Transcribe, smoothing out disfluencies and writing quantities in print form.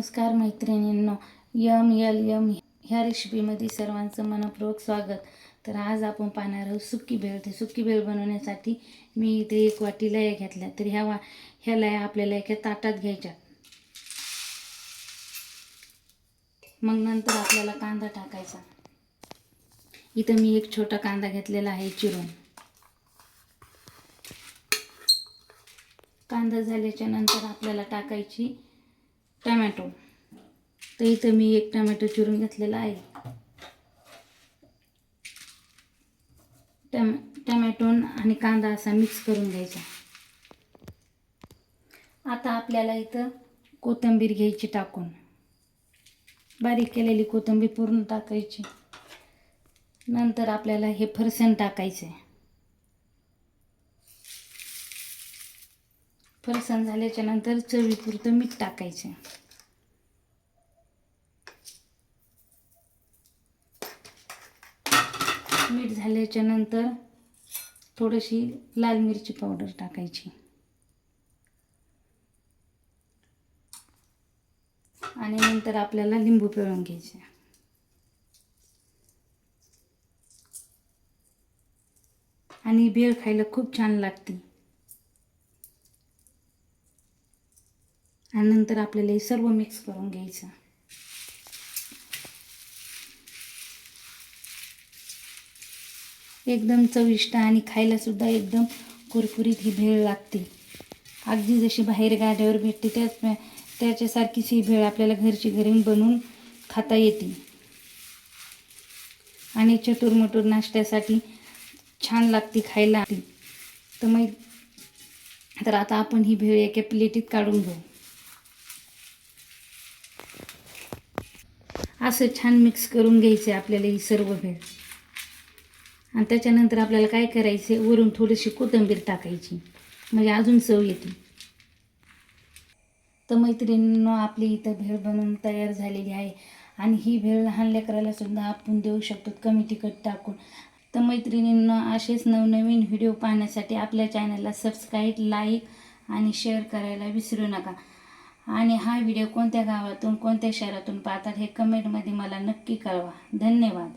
नमस्कार मैत्रिणींनो, MLM ह्या रेसिपीमध्ये सर्वांचं मनपूर्वक स्वागत. तर आज आपण पाहणार आहोत सुकी भेळ. तर सुकी भेळ बनवण्यासाठी मी इथे 1 वाटी लया घेतल्या. तर ह्या लया आपल्याला एका ताटात घ्यायच्या. मग नंतर आपल्याला कांदा टाकायचा. इथं मी एक छोटा कांदा घेतलेला आहे चिरून. कांदा झाल्याच्या नंतर आपल्याला टाकायची टमॅटो. तर इथं मी 1 टमॅटो चिरून घेतलेला आहे. टमॅटो आणि कांदा असा मिक्स करून घ्यायचा. आता आपल्याला इथं कोथिंबीर घ्यायची टाकून. बारीक केलेली कोथिंबीर पूर्ण टाकायची. नंतर आपल्याला हे फरसाण टाकायचं आहे. फरसाण झाल्याच्या नंतर चवीपुरतं मीठ टाकायचं. मीठ झाल्याच्या नंतर थोडीशी लाल मिरची पावडर टाकायची आणि नंतर आपल्याला लिंबू पिळून घ्यायचे. आणि भेळ खायला खूप छान लागते. आणि नंतर आपल्याला हे सर्व मिक्स करून घ्यायचं. एकदम चविष्ट आणि खायला सुद्धा एकदम कुरकुरीत ही भेळ लागते. अगदी जशी बाहेर गाड्यावर भेटते त्याच्यासारखीच ही भेळ आपल्याला घरची घरी बनवून खाता येते. आणि चटुरमटूर नाश्त्यासाठी छान लागते खायला. तर आता आपण ही भेळ एका प्लेटीत काढून घेऊ. असं छान मिक्स करून घ्यायचे आपल्याला ही सर्व भेळ. आणि त्याच्यानंतर आपल्याला काय करायचे, वरून थोडीशी कोथिंबीर टाकायची म्हणजे अजून चव येते. तर मैत्रिणींनो, आपली इथं भेळ बनवून तयार झालेली आहे. आणि ही भेळ लहान लेकराला सुद्धा आपण देऊ शकतो कमी तिखट टाकून. तर मैत्रिणींनो, असेच नवनवीन व्हिडिओ पाहण्यासाठी आपल्या चॅनलला सबस्क्राईब, लाईक आणि शेअर करायला विसरू नका. आणि हा व्हिडिओ कोणत्या गावातून कोणत्या शहरातून पाहतात हे कमेंटमध्ये मला नक्की कळवा. धन्यवाद.